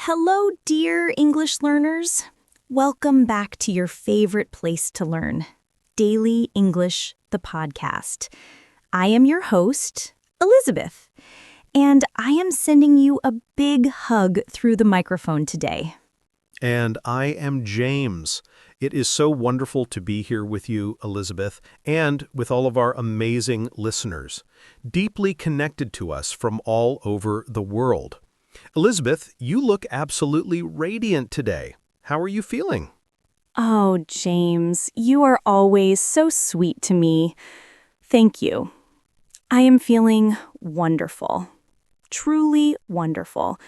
Hello, dear English learners. Welcome back to your favorite place to learn, Daily English, the podcast. I am your host, Elizabeth, and I am sending you a big hug through the microphone today. And I am James. It is so wonderful to be here with you, Elizabeth, and with all of our amazing listeners, deeply connected to us from all over the world. Elizabeth, you look absolutely radiant today. How are you feeling? Oh, James, you are always so sweet to me. Thank you. I am feeling wonderful. Truly wonderful.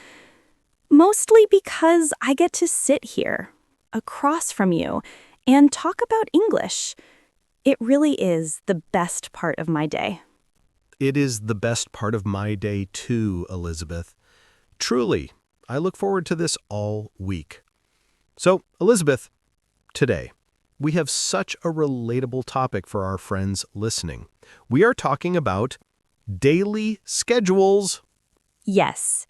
Mostly because I get to sit here, across from you, and talk about English. It really is the best part of my day. It is the best part of my day too, Elizabeth. Truly, I look forward to this all week. So, Elizabeth, today, we have such a relatable topic for our friends listening. We are talking about daily schedules. Yes,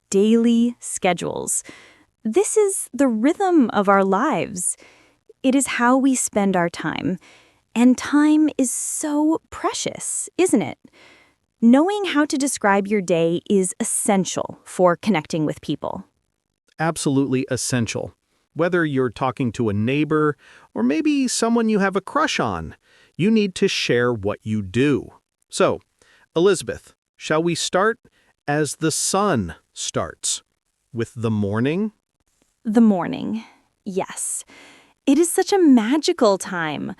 daily schedules. This is the rhythm of our lives. It is how we spend our time. And time is so precious, isn't it? Knowing how to describe your day is essential for connecting with people. Absolutely essential. Whether you're talking to a neighbor or maybe someone you have a crush on, you need to share what you do. So, Elizabeth, shall we start as the sun starts? With the morning? The morning. Yes. It is such a magical time.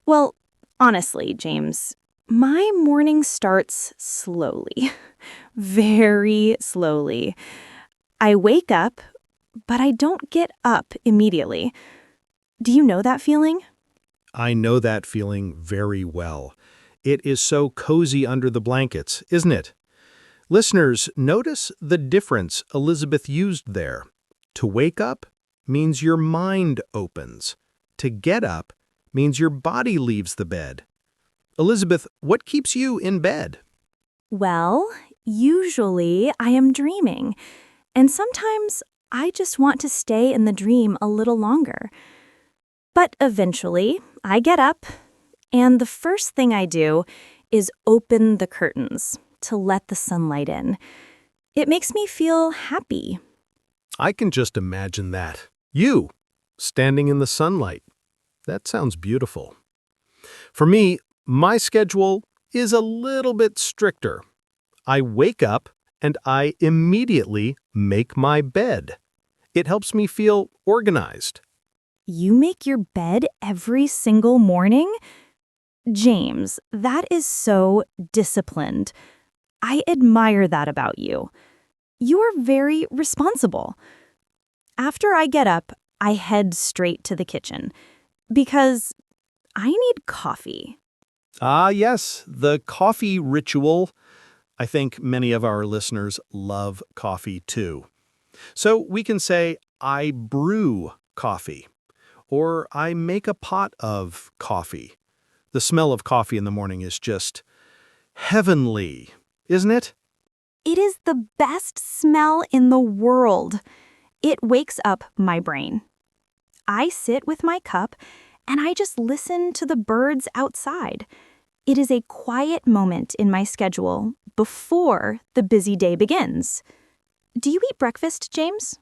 Well, honestly, James, my morning starts slowly. Very slowly. I wake up, but I don't get up immediately. Do you know that feeling? I know that feeling very well. It is so cozy under the blankets, isn't it? Listeners, notice the difference Elizabeth used there. To wake up means your mind opens. To get up means your body leaves the bed. Elizabeth, what keeps you in bed? Well, usually I am dreaming, and sometimes I just want to stay in the dream a little longer. But eventually, I get up, and the first thing I do is open the curtains to let the sunlight in. It makes me feel happy. I can just imagine that. You, standing in the sunlight. That sounds beautiful. For me, my schedule is a little bit stricter. I wake up and I immediately make my bed. It helps me feel organized. You make your bed every single morning? James, that is so disciplined. I admire that about you. You are very responsible. After I get up, I head straight to the kitchen because I need coffee. Ah, yes, the coffee ritual. I think many of our listeners love coffee too. So we can say, I brew coffee, or I make a pot of coffee. The smell of coffee in the morning is just heavenly, isn't it? It is the best smell in the world. It wakes up my brain. I sit with my cup and I just listen to the birds outside. It is a quiet moment in my schedule before the busy day begins. Do you eat breakfast, James?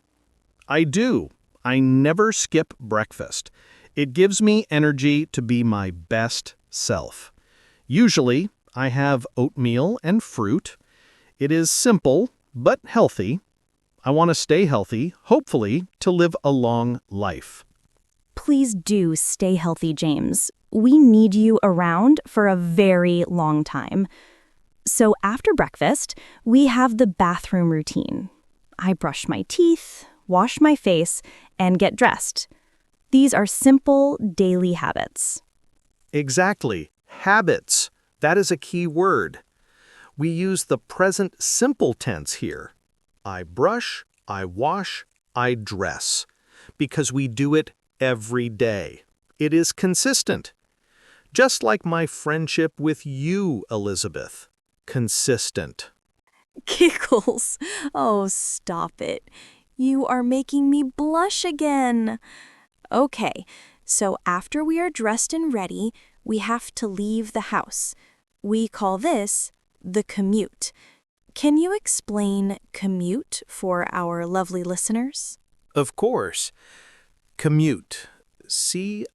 I do. I never skip breakfast. It gives me energy to be my best self. Usually, I have oatmeal and fruit. It is simple, but healthy. I want to stay healthy, hopefully, to live a long life. Please do stay healthy, James. We need you around for a very long time. So after breakfast, we have the bathroom routine. I brush my teeth, wash my face, and get dressed. These are simple daily habits. Exactly. Habits. That is a key word. We use the present simple tense here. I brush, I wash, I dress. Because we do it every day. It is consistent. Just like my friendship with you, Elizabeth. Consistent. Giggles. Oh, stop it. You are making me blush again. Okay, so after we are dressed and ready, we have to leave the house. We call this the commute. Can you explain commute for our lovely listeners? Of course. Commute. Commute.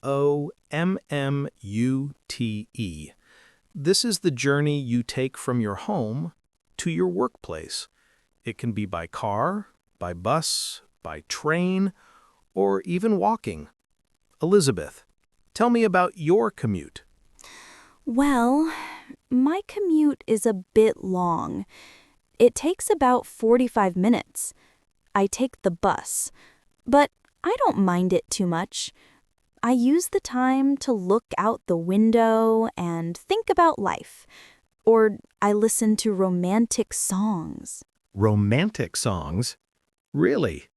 This is the journey you take from your home to your workplace. It can be by car, by bus, by train, or even walking. Elizabeth, tell me about your commute. Well, my commute is a bit long. It takes about 45 minutes. I take the bus, but I don't mind it too much. I use the time to look out the window and think about life. Or I listen to romantic songs. Romantic songs? Really?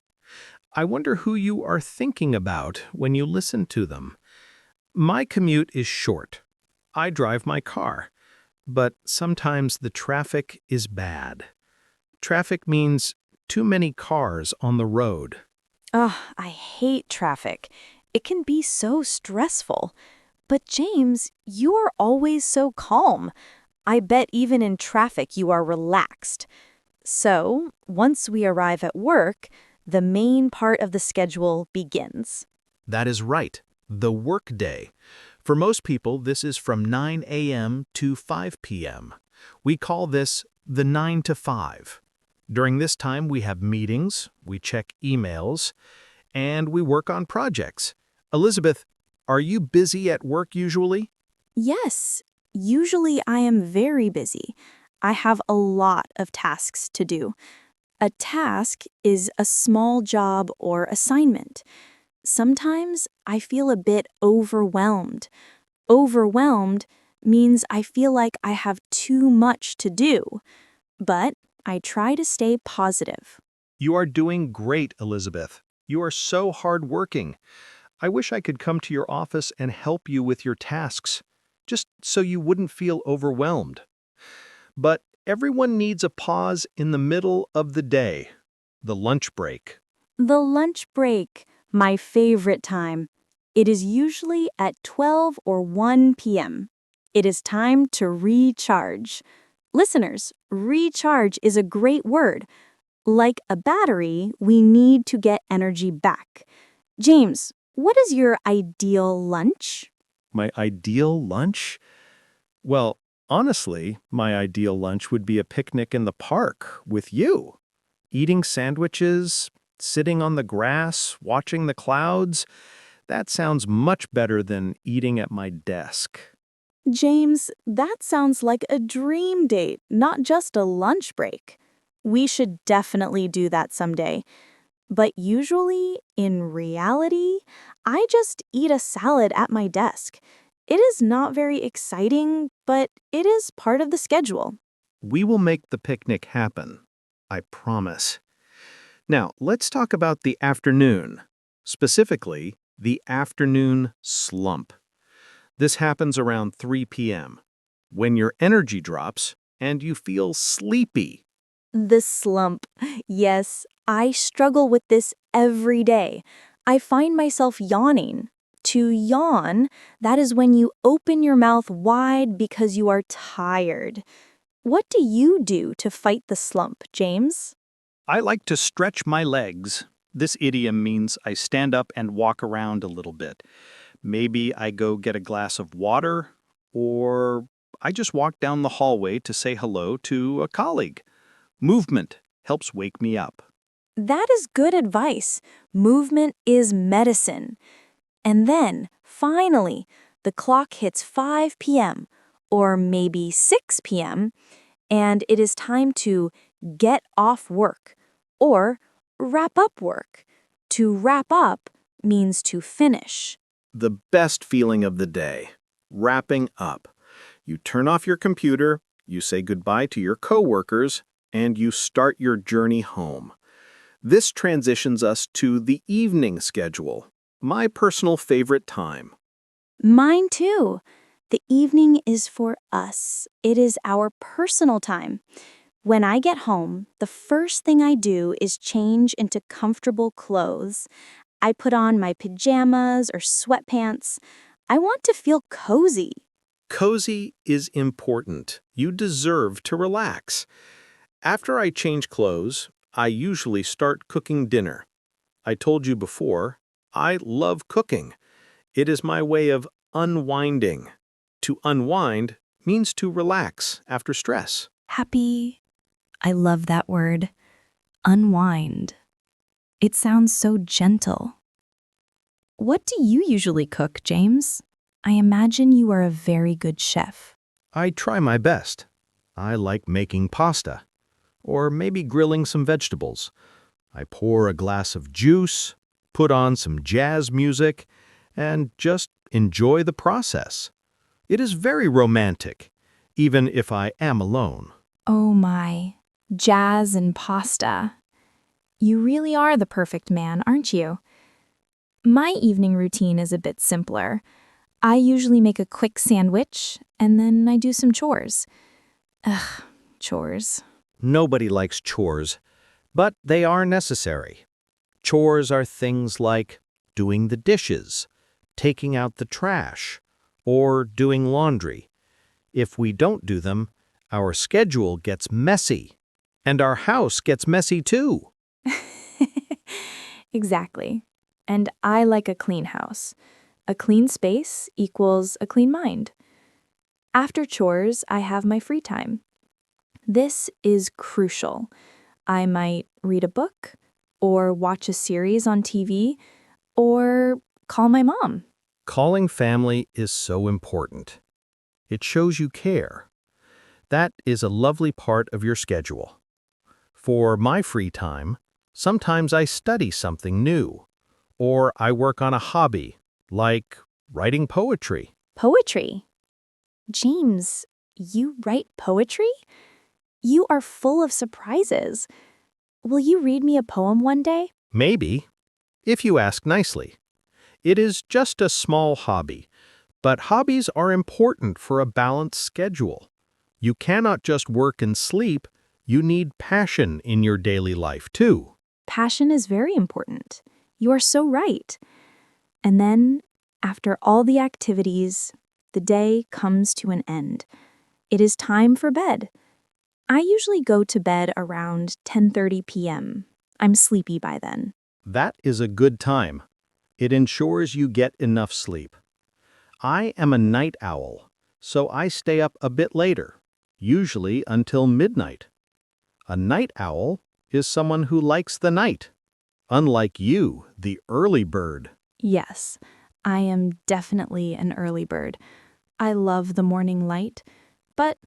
I wonder who you are thinking about when you listen to them. My commute is short. I drive my car, but sometimes the traffic is bad. Traffic means too many cars on the road. Ugh, I hate traffic. It can be so stressful. But James, you are always so calm. I bet even in traffic you are relaxed. So, once we arrive at work, the main part of the schedule begins. That is right, the workday. For most people, this is from 9 a.m. to 5 p.m. We call this the 9 to 5. During this time, we have meetings, we check emails, and we work on projects. Elizabeth, are you busy at work usually? Yes, usually I am very busy. I have a lot of tasks to do. A task is a small job or assignment. Sometimes I feel a bit overwhelmed. Overwhelmed means I feel like I have too much to do, but I try to stay positive. You are doing great, Elizabeth. You are so hardworking. I wish I could come to your office and help you with your tasks, just so you wouldn't feel overwhelmed. But everyone needs a pause in the middle of the day, the lunch break. The lunch break, my favorite time. It is usually at 12 or 1 p.m. It is time to recharge. Listeners, recharge is a great word. Like a battery, we need to get energy back. James, what is your ideal lunch? My ideal lunch? Well, honestly, my ideal lunch would be a picnic in the park with you. Eating sandwiches, sitting on the grass, watching the clouds. That sounds much better than eating at my desk. James, that sounds like a dream date, not just a lunch break. We should definitely do that someday. But usually, in reality, I just eat a salad at my desk. It is not very exciting, but it is part of the schedule. We will make the picnic happen. I promise. Now, let's talk about the afternoon. Specifically, the afternoon slump. This happens around 3 p.m., when your energy drops and you feel sleepy. The slump. Yes, I struggle with this every day. I find myself yawning. To yawn, that is when you open your mouth wide because you are tired. What do you do to fight the slump, James? I like to stretch my legs. This idiom means I stand up and walk around a little bit. Maybe I go get a glass of water, or I just walk down the hallway to say hello to a colleague. Movement helps wake me up. That is good advice. Movement is medicine. And then, finally, the clock hits 5 p.m., or maybe 6 p.m., and it is time to get off work or wrap up work. To wrap up means to finish. The best feeling of the day, wrapping up. You turn off your computer, you say goodbye to your coworkers, and you start your journey home. This transitions us to the evening schedule, my personal favorite time. Mine too. The evening is for us. It is our personal time. When I get home, the first thing I do is change into comfortable clothes. I put on my pajamas or sweatpants. I want to feel cozy. Cozy is important. You deserve to relax. After I change clothes, I usually start cooking dinner. I told you before, I love cooking. It is my way of unwinding. To unwind means to relax after stress. Happy. I love that word. Unwind. It sounds so gentle. What do you usually cook, James? I imagine you are a very good chef. I try my best. I like making pasta, or maybe grilling some vegetables. I pour a glass of juice, put on some jazz music, and just enjoy the process. It is very romantic, even if I am alone. Oh my, jazz and pasta. You really are the perfect man, aren't you? My evening routine is a bit simpler. I usually make a quick sandwich, and then I do some chores. Ugh, chores. Nobody likes chores, but they are necessary. Chores are things like doing the dishes, taking out the trash, or doing laundry. If we don't do them, our schedule gets messy, and our house gets messy too. Exactly. And I like a clean house. A clean space equals a clean mind. After chores, I have my free time. This is crucial. I might read a book, or watch a series on TV, or call my mom. Calling family is so important. It shows you care. That is a lovely part of your schedule. For my free time, sometimes I study something new, or I work on a hobby, like writing poetry. Poetry. James, you write poetry? You are full of surprises. Will you read me a poem one day? Maybe, if you ask nicely. It is just a small hobby, but hobbies are important for a balanced schedule. You cannot just work and sleep, you need passion in your daily life too. Passion is very important. You are so right. And then, after all the activities, the day comes to an end. It is time for bed. I usually go to bed around 10:30 p.m. I'm sleepy by then. That is a good time. It ensures you get enough sleep. I am a night owl, so I stay up a bit later, usually until midnight. A night owl is someone who likes the night, unlike you, the early bird. Yes, I am definitely an early bird. I love the morning light, but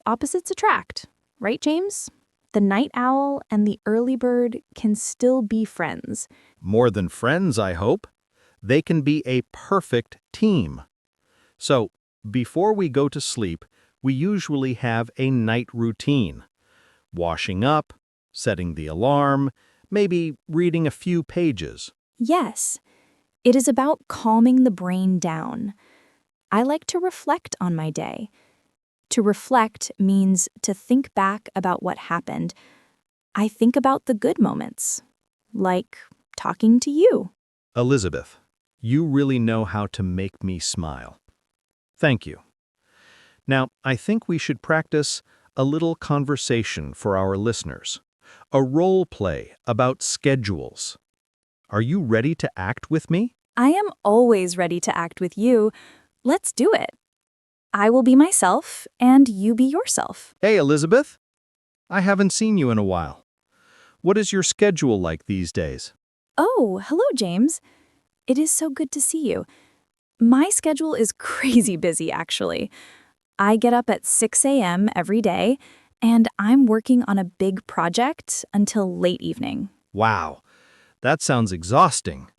opposites attract, right, James? The night owl and the early bird can still be friends. More than friends, I hope. They can be a perfect team. So, before we go to sleep, we usually have a night routine. Washing up, setting the alarm, maybe reading a few pages. Yes, it is about calming the brain down. I like to reflect on my day. To reflect means to think back about what happened. I think about the good moments, like talking to you. Elizabeth, you really know how to make me smile. Thank you. Now, I think we should practice a little conversation for our listeners. A role play about schedules. Are you ready to act with me? I am always ready to act with you. Let's do it. I will be myself, and you be yourself. Hey, Elizabeth. I haven't seen you in a while. What is your schedule like these days? Oh, hello, James. It is so good to see you. My schedule is crazy busy, actually. I get up at 6 a.m. every day, and I'm working on a big project until late evening. Wow, that sounds exhausting.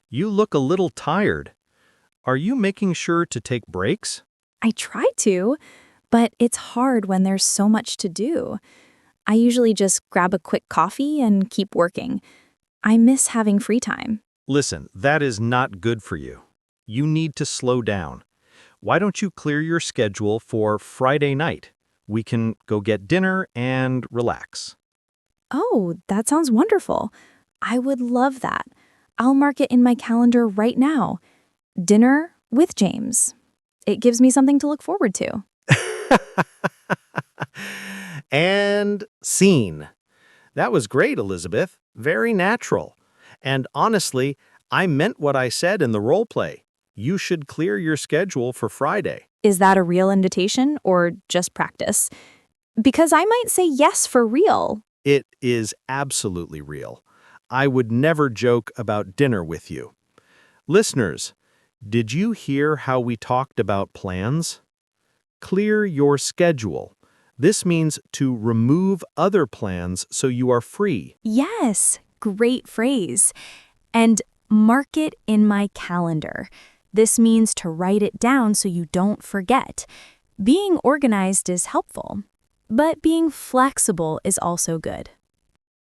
You look a little tired. Are you making sure to take breaks? I try to, but it's hard when there's so much to do. I usually just grab a quick coffee and keep working. I miss having free time. Listen, that is not good for you. You need to slow down. Why don't you clear your schedule for Friday night? We can go get dinner and relax. Oh, that sounds wonderful. I would love that. I'll mark it in my calendar right now. Dinner with James. It gives me something to look forward to. And scene. That was great, Elizabeth. Very natural. And honestly, I meant what I said in the role play. You should clear your schedule for Friday. Is that a real invitation or just practice? Because I might say yes for real. It is absolutely real. I would never joke about dinner with you. Listeners, did you hear how we talked about plans? Clear your schedule. This means to remove other plans so you are free. Yes, great phrase. And mark it in my calendar. This means to write it down so you don't forget. Being organized is helpful, but being flexible is also good.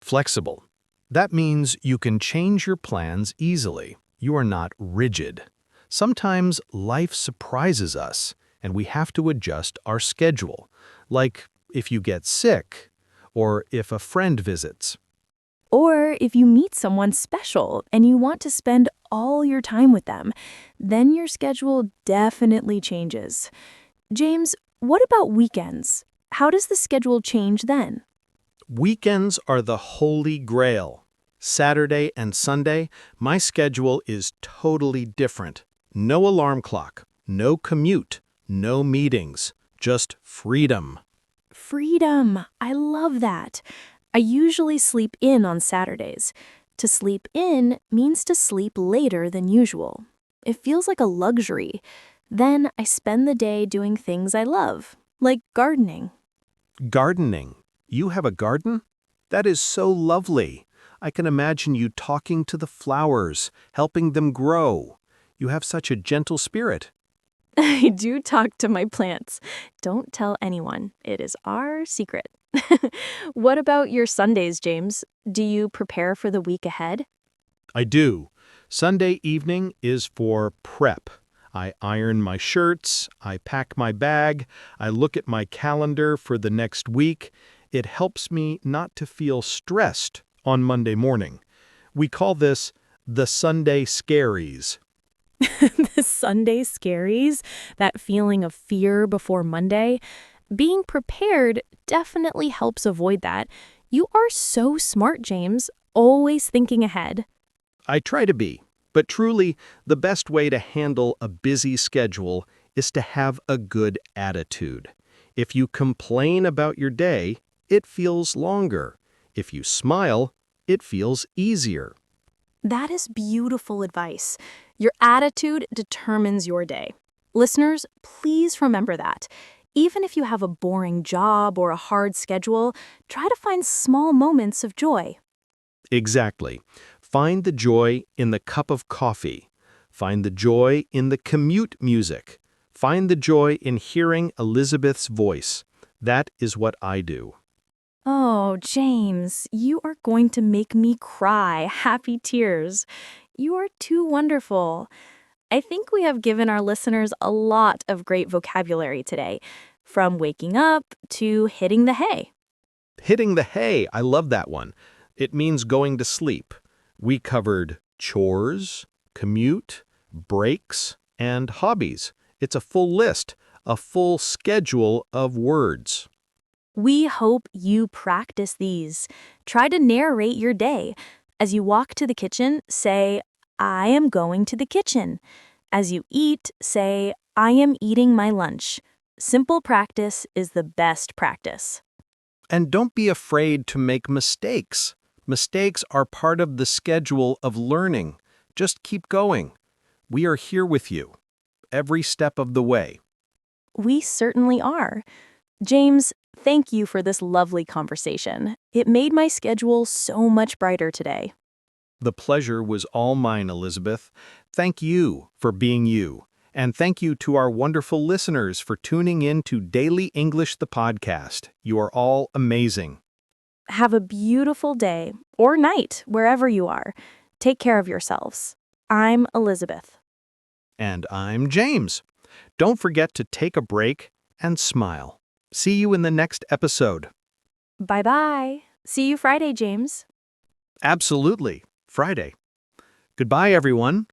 Flexible. That means you can change your plans easily. You are not rigid. Sometimes life surprises us, and we have to adjust our schedule, like if you get sick or if a friend visits. Or if you meet someone special and you want to spend all your time with them, then your schedule definitely changes. James, what about weekends? How does the schedule change then? Weekends are the holy grail. Saturday and Sunday, my schedule is totally different. No alarm clock, no commute, no meetings, just freedom. Freedom. I love that. I usually sleep in on Saturdays. To sleep in means to sleep later than usual. It feels like a luxury. Then I spend the day doing things I love, like gardening. Gardening. You have a garden? That is so lovely. I can imagine you talking to the flowers, helping them grow. You have such a gentle spirit. I do talk to my plants. Don't tell anyone. It is our secret. What about your Sundays, James? Do you prepare for the week ahead? I do. Sunday evening is for prep. I iron my shirts, I pack my bag, I look at my calendar for the next week. It helps me not to feel stressed on Monday morning. We call this the Sunday scaries. The Sunday scaries, that feeling of fear before Monday. Being prepared definitely helps avoid that. You are so smart, James, always thinking ahead. I try to be, but truly, the best way to handle a busy schedule is to have a good attitude. If you complain about your day, it feels longer. If you smile, it feels easier. That is beautiful advice. Your attitude determines your day. Listeners, please remember that. Even if you have a boring job or a hard schedule, try to find small moments of joy. Exactly. Find the joy in the cup of coffee. Find the joy in the commute music. Find the joy in hearing Elizabeth's voice. That is what I do. Oh, James, you are going to make me cry happy tears. You are too wonderful. I think we have given our listeners a lot of great vocabulary today, from waking up to hitting the hay. Hitting the hay, I love that one. It means going to sleep. We covered chores, commute, breaks, and hobbies. It's a full list, a full schedule of words. We hope you practice these. Try to narrate your day. As you walk to the kitchen, say, I am going to the kitchen. As you eat, say, I am eating my lunch. Simple practice is the best practice. And don't be afraid to make mistakes. Mistakes are part of the schedule of learning. Just keep going. We are here with you, every step of the way. We certainly are. James, thank you for this lovely conversation. It made my schedule so much brighter today. The pleasure was all mine, Elizabeth. Thank you for being you. And thank you to our wonderful listeners for tuning in to Daily English, the podcast. You are all amazing. Have a beautiful day or night wherever you are. Take care of yourselves. I'm Elizabeth. And I'm James. Don't forget to take a break and smile. See you in the next episode. Bye-bye. See you Friday, James. Absolutely. Friday. Goodbye, everyone.